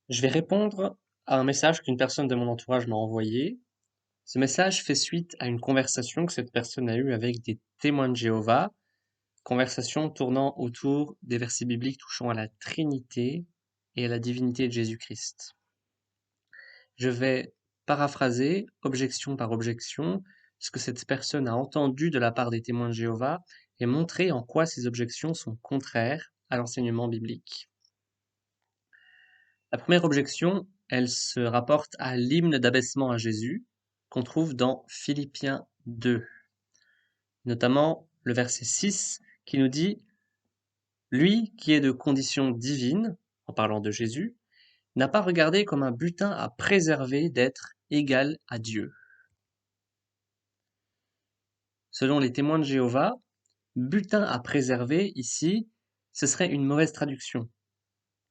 Je vais répondre à un message qu'une personne de mon entourage m'a envoyé. Ce message fait suite à une conversation que cette personne a eue avec des témoins de Jéhovah, conversation tournant autour des versets bibliques touchant à la Trinité et à la divinité de Jésus-Christ. Je vais paraphraser, objection par objection, ce que cette personne a entendu de la part des témoins de Jéhovah et montrer en quoi ces objections sont contraires à l'enseignement biblique. La première objection, elle se rapporte à l'hymne d'abaissement à Jésus qu'on trouve dans Philippiens 2, notamment le verset 6 qui nous dit « Lui qui est de condition divine, en parlant de Jésus, n'a pas regardé comme un butin à préserver d'être égal à Dieu. » Selon les témoins de Jéhovah, butin à préserver ici, ce serait une mauvaise traduction.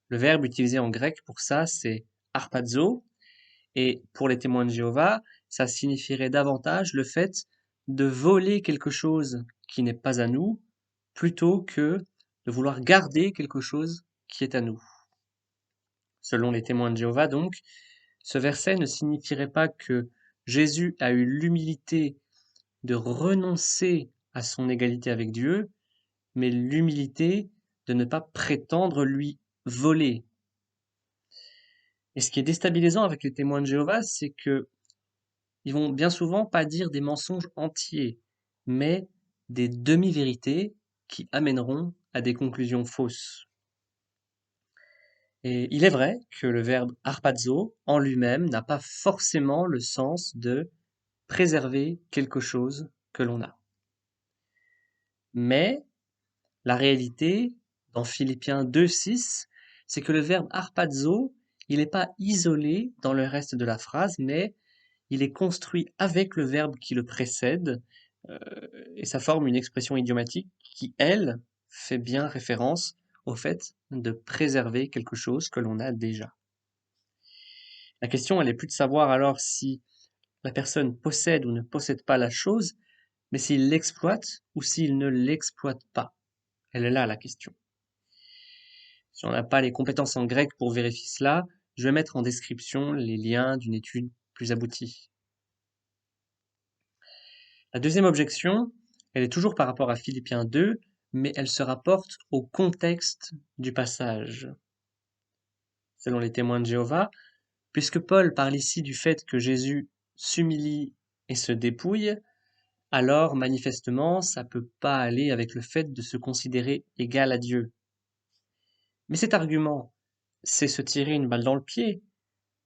Le verbe utilisé en grec pour ça, c'est harpazo, et pour les témoins de Jéhovah, ça signifierait davantage le fait de voler quelque chose qui n'est pas à nous, plutôt que de vouloir garder quelque chose qui est à nous. Selon les témoins de Jéhovah, donc, ce verset ne signifierait pas que Jésus a eu l'humilité de renoncer à son égalité avec Dieu, mais l'humilité de ne pas prétendre lui voler. Et ce qui est déstabilisant avec les témoins de Jéhovah, c'est que ils vont bien souvent pas dire des mensonges entiers, mais des demi-vérités qui amèneront à des conclusions fausses. Et il est vrai que le verbe harpazo en lui-même n'a pas forcément le sens de préserver quelque chose que l'on a. Mais la réalité, dans Philippiens 2:6, c'est que le verbe harpazo, il n'est pas isolé dans le reste de la phrase, mais il est construit avec le verbe qui le précède, euh, et ça forme une expression idiomatique qui, elle, fait bien référence au fait de préserver quelque chose que l'on a déjà. La question, elle est plus de savoir alors si la personne possède ou ne possède pas la chose, mais s'il l'exploite ou s'il ne l'exploite pas. Elle est là la question. Si on n'a pas les compétences en grec pour vérifier cela, je vais mettre en description les liens d'une étude plus aboutie. La deuxième objection, elle est toujours par rapport à Philippiens 2, mais elle se rapporte au contexte du passage. Selon les témoins de Jéhovah, puisque Paul parle ici du fait que Jésus s'humilie et se dépouille, alors manifestement ça peut pas aller avec le fait de se considérer égal à Dieu. Mais cet argument, c'est se tirer une balle dans le pied.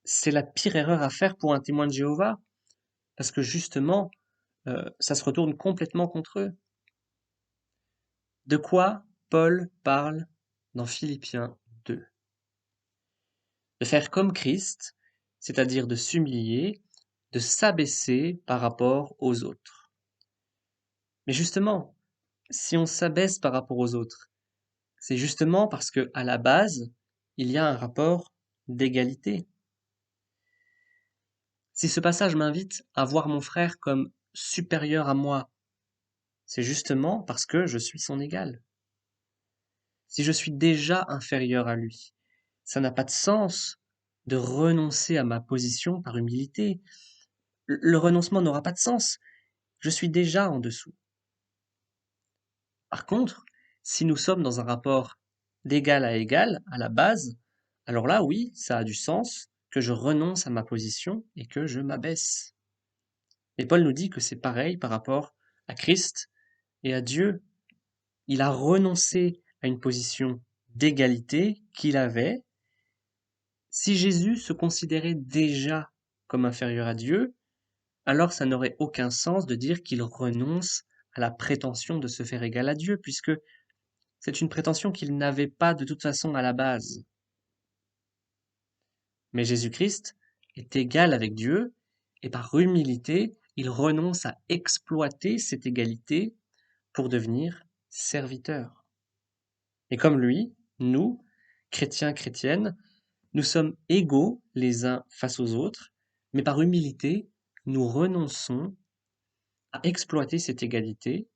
C'est la pire erreur à faire pour un témoin de Jéhovah, parce que justement, ça se retourne complètement contre eux. De quoi Paul parle dans Philippiens 2? De faire comme Christ, c'est-à-dire de s'humilier, de s'abaisser par rapport aux autres. Mais justement, si on s'abaisse par rapport aux autres, c'est justement parce que à la base, il y a un rapport d'égalité. Si ce passage m'invite à voir mon frère comme supérieur à moi, c'est justement parce que je suis son égal. Si je suis déjà inférieur à lui, ça n'a pas de sens de renoncer à ma position par humilité. Le renoncement n'aura pas de sens. Je suis déjà en dessous. Par contre, si nous sommes dans un rapport d'égal à égal, à la base, alors là, oui, ça a du sens que je renonce à ma position et que je m'abaisse. Et Paul nous dit que c'est pareil par rapport à Christ et à Dieu. Il a renoncé à une position d'égalité qu'il avait. Si Jésus se considérait déjà comme inférieur à Dieu, alors ça n'aurait aucun sens de dire qu'il renonce à la prétention de se faire égal à Dieu, puisque c'est une prétention qu'il n'avait pas de toute façon à la base. Mais Jésus-Christ est égal avec Dieu, et par humilité, il renonce à exploiter cette égalité pour devenir serviteur. Et comme lui, nous, chrétiens, chrétiennes, nous sommes égaux les uns face aux autres, mais par humilité, nous renonçons à exploiter cette égalité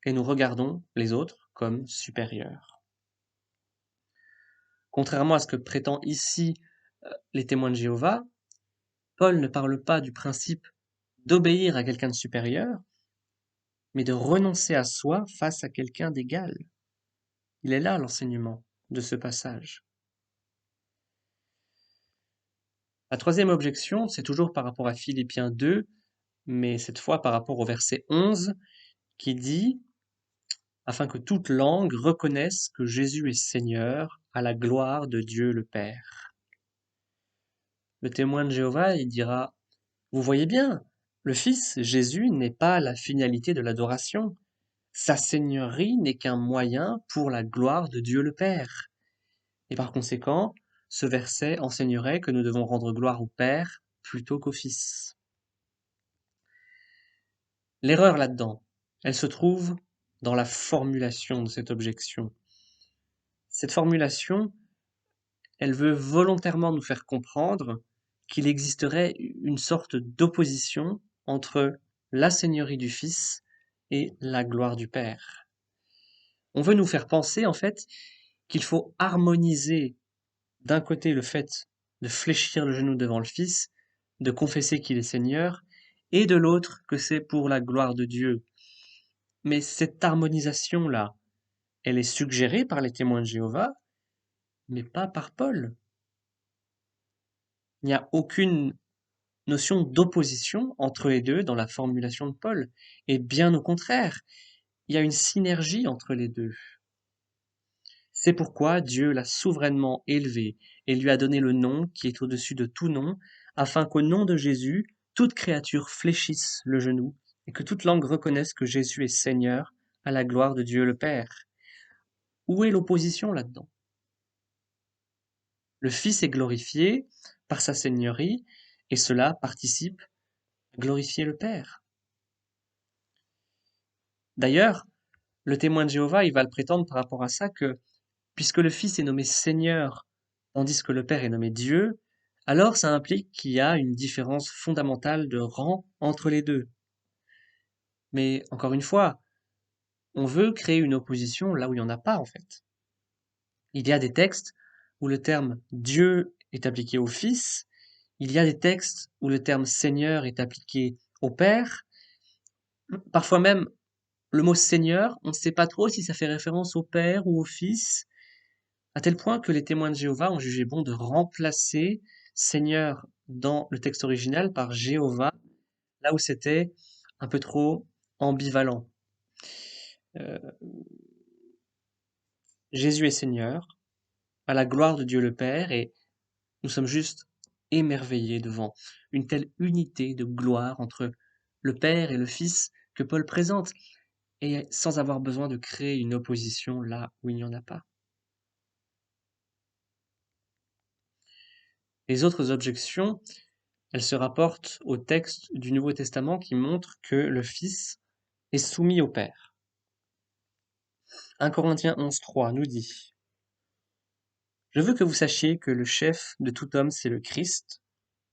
et nous regardons les autres comme supérieurs. Contrairement à ce que prétend ici les témoins de Jéhovah, Paul ne parle pas du principe d'obéir à quelqu'un de supérieur, mais de renoncer à soi face à quelqu'un d'égal. Il est là l'enseignement de ce passage. La troisième objection, c'est toujours par rapport à Philippiens 2, mais cette fois par rapport au verset 11, qui dit « Afin que toute langue reconnaisse que Jésus est Seigneur, à la gloire de Dieu le Père. » Le témoin de Jéhovah, il dira « Vous voyez bien, le Fils, Jésus, n'est pas la finalité de l'adoration. Sa seigneurie n'est qu'un moyen pour la gloire de Dieu le Père. » Et par conséquent, ce verset enseignerait que nous devons rendre gloire au Père plutôt qu'au Fils. L'erreur là-dedans, elle se trouve dans la formulation de cette objection. Cette formulation, elle veut volontairement nous faire comprendre qu'il existerait une sorte d'opposition entre la seigneurie du Fils et la gloire du Père. On veut nous faire penser, en fait, qu'il faut harmoniser d'un côté le fait de fléchir le genou devant le Fils, de confesser qu'il est Seigneur, et de l'autre que c'est pour la gloire de Dieu. Mais cette harmonisation-là, elle est suggérée par les témoins de Jéhovah, mais pas par Paul. Il n'y a aucune notion d'opposition entre les deux dans la formulation de Paul, et bien au contraire, il y a une synergie entre les deux. C'est pourquoi Dieu l'a souverainement élevé et lui a donné le nom qui est au-dessus de tout nom, afin qu'au nom de Jésus, toute créature fléchisse le genou et que toute langue reconnaisse que Jésus est Seigneur à la gloire de Dieu le Père. Où est l'opposition là-dedans? Le Fils est glorifié par sa seigneurie et cela participe à glorifier le Père. D'ailleurs, le témoin de Jéhovah, il va le prétendre par rapport à ça que puisque le Fils est nommé Seigneur tandis que le Père est nommé Dieu, alors ça implique qu'il y a une différence fondamentale de rang entre les deux. Mais encore une fois, on veut créer une opposition là où il n'y en a pas en fait. Il y a des textes où le terme Dieu est appliqué au Fils, il y a des textes où le terme Seigneur est appliqué au Père. Parfois même, le mot Seigneur, on ne sait pas trop si ça fait référence au Père ou au Fils, à tel point que les témoins de Jéhovah ont jugé bon de remplacer Seigneur dans le texte original par Jéhovah, là où c'était un peu trop ambivalent. Euh, Jésus est Seigneur, à la gloire de Dieu le Père, et nous sommes juste émerveillés devant une telle unité de gloire entre le Père et le Fils que Paul présente, et sans avoir besoin de créer une opposition là où il n'y en a pas. Les autres objections, elles se rapportent au texte du Nouveau Testament qui montre que le Fils est soumis au Père. 1 Corinthiens 11.3 nous dit « Je veux que vous sachiez que le chef de tout homme c'est le Christ,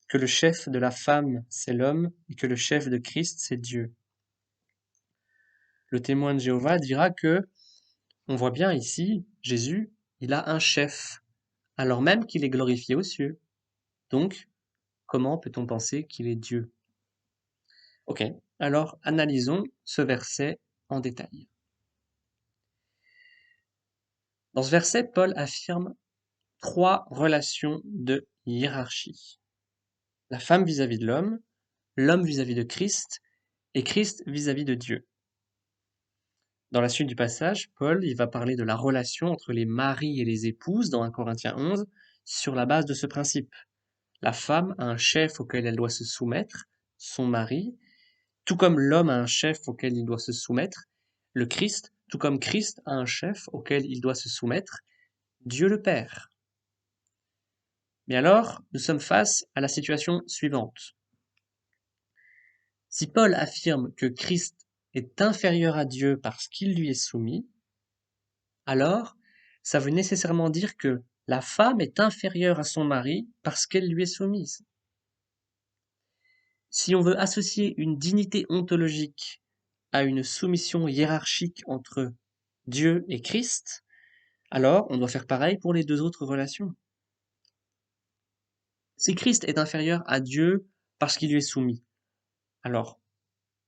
que le chef de la femme c'est l'homme, et que le chef de Christ c'est Dieu. » Le témoin de Jéhovah dira que, on voit bien ici, Jésus, il a un chef, alors même qu'il est glorifié aux cieux. Donc, comment peut-on penser qu'il est Dieu? Ok, alors analysons ce verset en détail. Dans ce verset, Paul affirme 3 relations de hiérarchie. La femme vis-à-vis de l'homme vis-à-vis de Christ, et Christ vis-à-vis de Dieu. Dans la suite du passage, Paul il va parler de la relation entre les maris et les épouses dans 1 Corinthiens 11 sur la base de ce principe. La femme a un chef auquel elle doit se soumettre, son mari, tout comme l'homme a un chef auquel il doit se soumettre, le Christ, tout comme Christ a un chef auquel il doit se soumettre, Dieu le Père. Mais alors, nous sommes face à la situation suivante. Si Paul affirme que Christ est inférieur à Dieu parce qu'il lui est soumis, alors ça veut nécessairement dire que la femme est inférieure à son mari parce qu'elle lui est soumise. Si on veut associer une dignité ontologique à une soumission hiérarchique entre Dieu et Christ, alors on doit faire pareil pour les deux autres relations. Si Christ est inférieur à Dieu parce qu'il lui est soumis, alors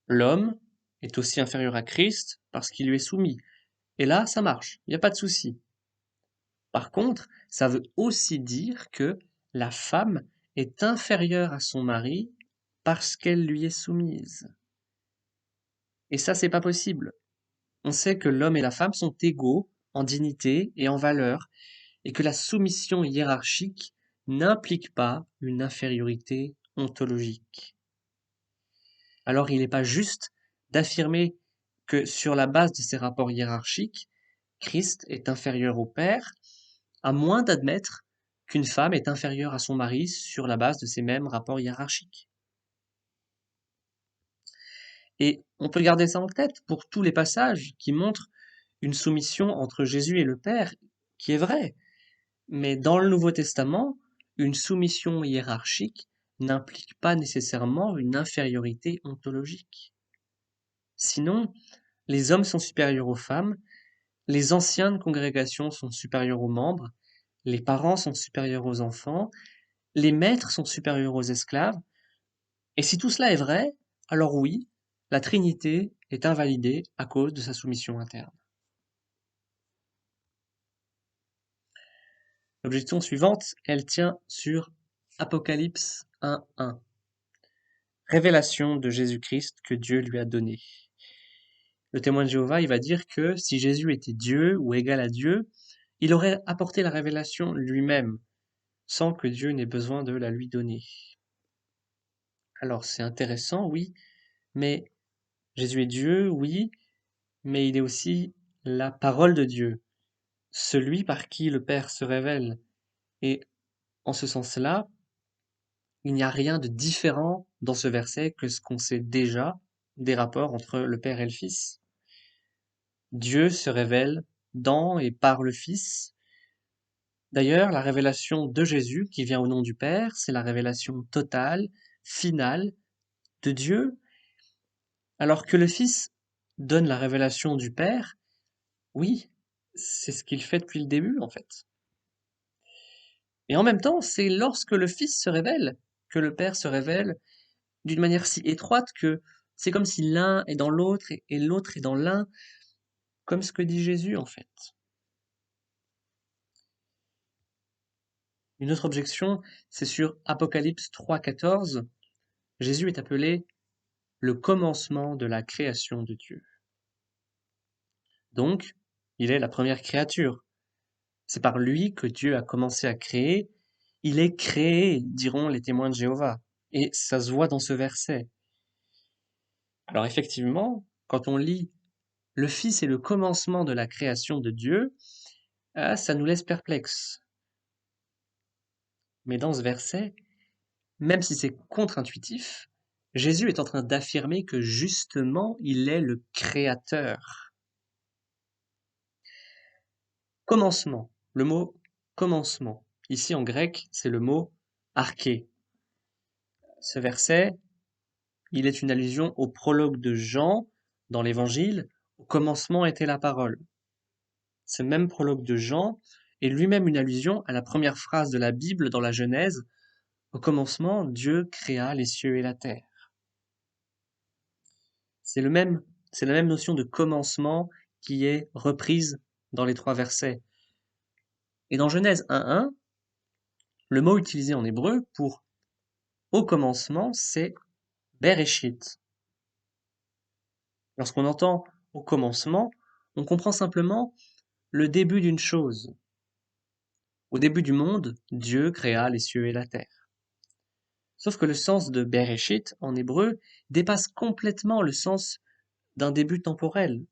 l'homme est aussi inférieur à Christ parce qu'il lui est soumis. Et là, ça marche, il n'y a pas de souci. Par contre, ça veut aussi dire que la femme est inférieure à son mari parce qu'elle lui est soumise. Et ça, c'est pas possible. On sait que l'homme et la femme sont égaux en dignité et en valeur, et que la soumission hiérarchique n'implique pas une infériorité ontologique. Alors il n'est pas juste d'affirmer que sur la base de ces rapports hiérarchiques, Christ est inférieur au Père, à moins d'admettre qu'une femme est inférieure à son mari sur la base de ces mêmes rapports hiérarchiques. Et on peut garder ça en tête pour tous les passages qui montrent une soumission entre Jésus et le Père, qui est vraie. Mais dans le Nouveau Testament, une soumission hiérarchique n'implique pas nécessairement une infériorité ontologique. Sinon, les hommes sont supérieurs aux femmes, les anciennes congrégations sont supérieures aux membres, les parents sont supérieurs aux enfants, les maîtres sont supérieurs aux esclaves. Et si tout cela est vrai, alors oui, la Trinité est invalidée à cause de sa soumission interne. L'objection suivante, elle tient sur Apocalypse 1.1. Révélation de Jésus-Christ que Dieu lui a donnée. Le témoin de Jéhovah, il va dire que si Jésus était Dieu ou égal à Dieu, il aurait apporté la révélation lui-même, sans que Dieu n'ait besoin de la lui donner. Alors c'est intéressant, oui, mais Jésus est Dieu, oui, mais il est aussi la parole de Dieu, celui par qui le Père se révèle. Et en ce sens-là, il n'y a rien de différent dans ce verset que ce qu'on sait déjà des rapports entre le Père et le Fils. Dieu se révèle dans et par le Fils. D'ailleurs, la révélation de Jésus, qui vient au nom du Père, c'est la révélation totale, finale de Dieu, alors que le Fils donne la révélation du Père. Oui, c'est ce qu'il fait depuis le début, en fait. Et en même temps, c'est lorsque le Fils se révèle que le Père se révèle d'une manière si étroite que c'est comme si l'un est dans l'autre et l'autre est dans l'un, comme ce que dit Jésus, en fait. Une autre objection, c'est sur Apocalypse 3.14. Jésus est appelé le commencement de la création de Dieu. Donc, il est la première créature. C'est par lui que Dieu a commencé à créer. Il est créé, diront les témoins de Jéhovah. Et ça se voit dans ce verset. Alors effectivement, quand on lit le Fils est le commencement de la création de Dieu, ça nous laisse perplexes. Mais dans ce verset, même si c'est contre-intuitif, Jésus est en train d'affirmer que justement, il est le créateur. Commencement. Le mot commencement. Ici en grec, c'est le mot arché. Ce verset, il est une allusion au prologue de Jean dans l'Évangile. Au commencement était la parole. Ce même prologue de Jean est lui-même une allusion à la première phrase de la Bible dans la Genèse. Au commencement, Dieu créa les cieux et la terre. C'est la même notion de commencement qui est reprise dans les trois versets. Et dans Genèse 1.1, le mot utilisé en hébreu pour au commencement, c'est Bereshit. Lorsqu'on entend au commencement, on comprend simplement le début d'une chose. Au début du monde, Dieu créa les cieux et la terre. Sauf que le sens de Bereshit en hébreu dépasse complètement le sens d'un début temporel.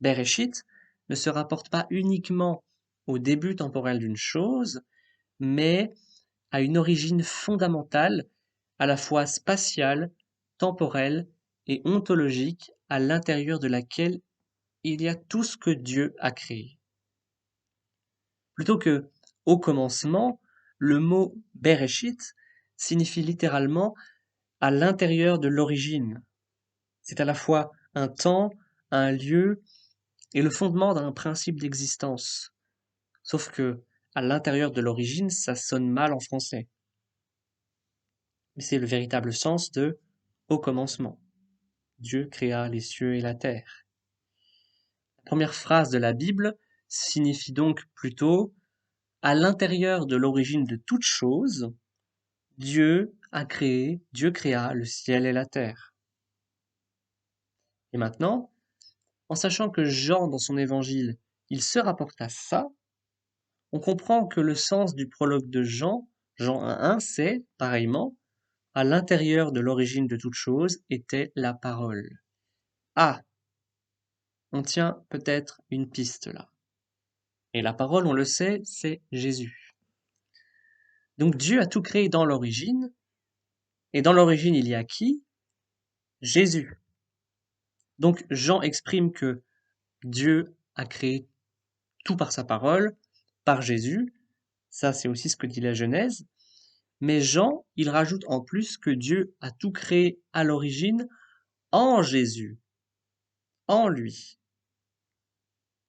Bereshit ne se rapporte pas uniquement au début temporel d'une chose, mais à une origine fondamentale, à la fois spatiale, temporelle et ontologique, à l'intérieur de laquelle il y a tout ce que Dieu a créé. Plutôt que au commencement, le mot Bereshit signifie littéralement à l'intérieur de l'origine. C'est à la fois un temps, un lieu et le fondement d'un principe d'existence. Sauf que, à l'intérieur de l'origine, ça sonne mal en français. Mais c'est le véritable sens de au commencement. Dieu créa les cieux et la terre. La première phrase de la Bible signifie donc plutôt à l'intérieur de l'origine de toute chose, Dieu créa le ciel et la terre. Et maintenant, en sachant que Jean, dans son évangile, il se rapporte à ça, on comprend que le sens du prologue de Jean, Jean 1.1, c'est, pareillement, à l'intérieur de l'origine de toute chose était la parole. Ah, on tient peut-être une piste là. Et la parole, on le sait, c'est Jésus. Donc Dieu a tout créé dans l'origine, et dans l'origine, il y a qui? Jésus. Donc Jean exprime que Dieu a créé tout par sa parole, par Jésus. Ça, c'est aussi ce que dit la Genèse. Mais Jean, il rajoute en plus que Dieu a tout créé à l'origine en Jésus, en lui.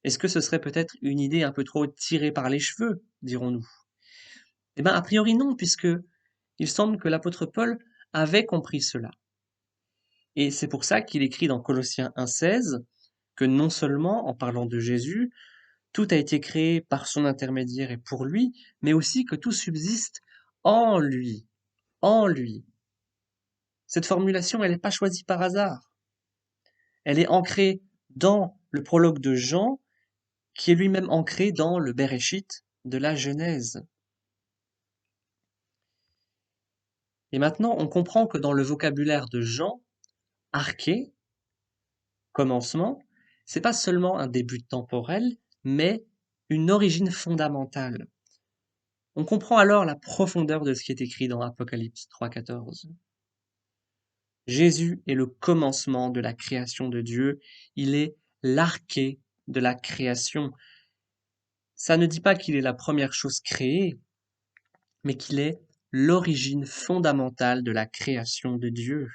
Est-ce que ce serait peut-être une idée un peu trop tirée par les cheveux, dirons-nous? Eh bien, a priori non, puisque il semble que l'apôtre Paul avait compris cela. Et c'est pour ça qu'il écrit dans Colossiens 1.16 que non seulement, en parlant de Jésus, tout a été créé par son intermédiaire et pour lui, mais aussi que tout subsiste en lui, en lui. Cette formulation, elle n'est pas choisie par hasard. Elle est ancrée dans le prologue de Jean, qui est lui-même ancré dans le Bereshit de la Genèse. Et maintenant, on comprend que dans le vocabulaire de Jean, arché, commencement, c'est pas seulement un début temporel, mais une origine fondamentale. On comprend alors la profondeur de ce qui est écrit dans Apocalypse 3.14. Jésus est le commencement de la création de Dieu, il est l'arché de la création. Ça ne dit pas qu'il est la première chose créée, mais qu'il est l'origine fondamentale de la création de Dieu.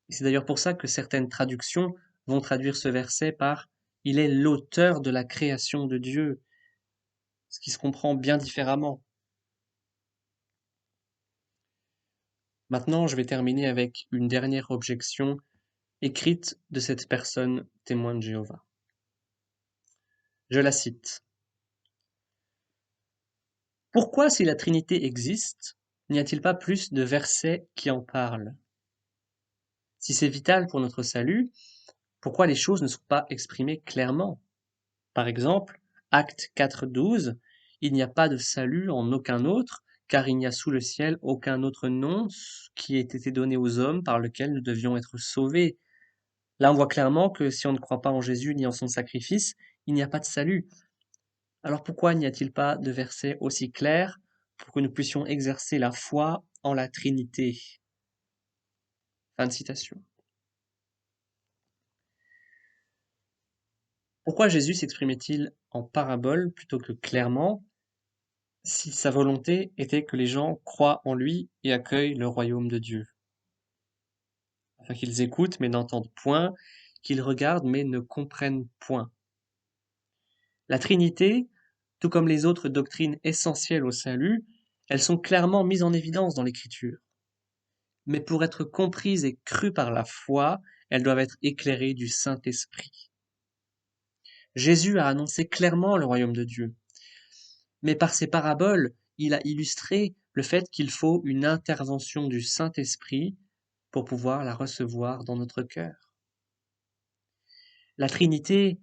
C'est d'ailleurs pour ça que certaines traductions vont traduire ce verset par « Il est l'auteur de la création de Dieu », ce qui se comprend bien différemment. Maintenant, je vais terminer avec une dernière objection écrite de cette personne témoin de Jéhovah. Je la cite. « Pourquoi, si la Trinité existe, n'y a-t-il pas plus de versets qui en parlent? Si c'est vital pour notre salut, pourquoi les choses ne sont pas exprimées clairement? Par exemple, Acte 4.12, il n'y a pas de salut en aucun autre, car il n'y a sous le ciel aucun autre nom qui ait été donné aux hommes par lequel nous devions être sauvés. Là, on voit clairement que si on ne croit pas en Jésus ni en son sacrifice, il n'y a pas de salut. Alors pourquoi n'y a-t-il pas de verset aussi clair pour que nous puissions exercer la foi en la Trinité? » Fin de citation. Pourquoi Jésus s'exprimait-il en parabole plutôt que clairement, si sa volonté était que les gens croient en lui et accueillent le royaume de Dieu? Afin qu'ils écoutent mais n'entendent point, qu'ils regardent mais ne comprennent point. La Trinité, tout comme les autres doctrines essentielles au salut, elles sont clairement mises en évidence dans l'Écriture. Mais pour être comprises et crues par la foi, elles doivent être éclairées du Saint-Esprit. Jésus a annoncé clairement le royaume de Dieu. Mais par ses paraboles, il a illustré le fait qu'il faut une intervention du Saint-Esprit pour pouvoir la recevoir dans notre cœur. La Trinité,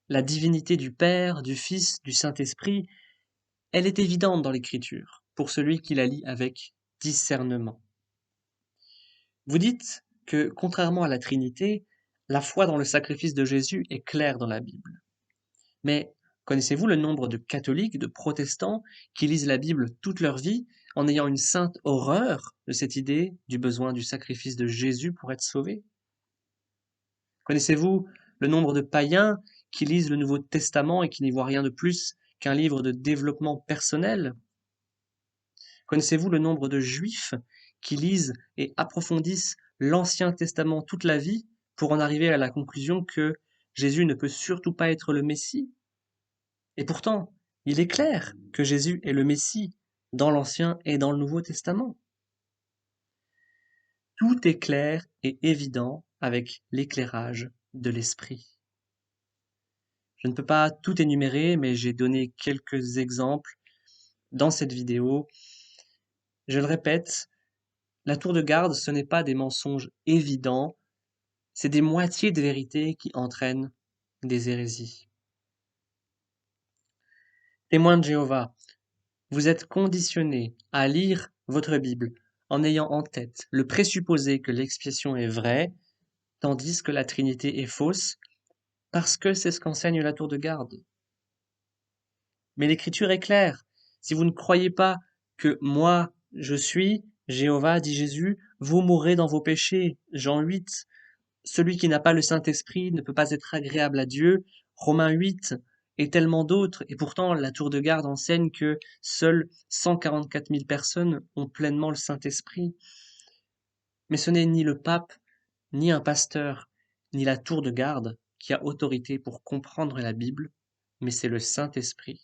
la divinité du Père, du Fils, du Saint-Esprit, elle est évidente dans l'Écriture, pour celui qui la lit avec discernement. Vous dites que, contrairement à la Trinité, la foi dans le sacrifice de Jésus est claire dans la Bible. Mais connaissez-vous le nombre de catholiques, de protestants qui lisent la Bible toute leur vie en ayant une sainte horreur de cette idée du besoin du sacrifice de Jésus pour être sauvés? Connaissez-vous le nombre de païens qui lisent le Nouveau Testament et qui n'y voient rien de plus qu'un livre de développement personnel? Connaissez-vous le nombre de juifs qui lisent et approfondissent l'Ancien Testament toute la vie pour en arriver à la conclusion que Jésus ne peut surtout pas être le Messie? Et pourtant, Il est clair que Jésus est le Messie dans l'Ancien et dans le Nouveau Testament. Tout est clair et évident avec l'éclairage de l'Esprit. Je ne peux pas tout énumérer, mais j'ai donné quelques exemples dans cette vidéo. Je le répète, la tour de garde, ce n'est pas des mensonges évidents, c'est des moitiés de vérité qui entraînent des hérésies. Témoins de Jéhovah, vous êtes conditionnés à lire votre Bible en ayant en tête le présupposé que l'expiation est vraie, tandis que la Trinité est fausse, parce que c'est ce qu'enseigne la tour de garde. Mais l'Écriture est claire. Si vous ne croyez pas que moi, je suis Jéhovah, dit Jésus, vous mourrez dans vos péchés. Jean 8. Celui qui n'a pas le Saint-Esprit ne peut pas être agréable à Dieu. Romains 8. Et tellement d'autres. Et pourtant, la tour de garde enseigne que seules 144 000 personnes ont pleinement le Saint-Esprit. Mais ce n'est ni le pape, ni un pasteur, ni la tour de garde qui a autorité pour comprendre la Bible, mais c'est le Saint-Esprit.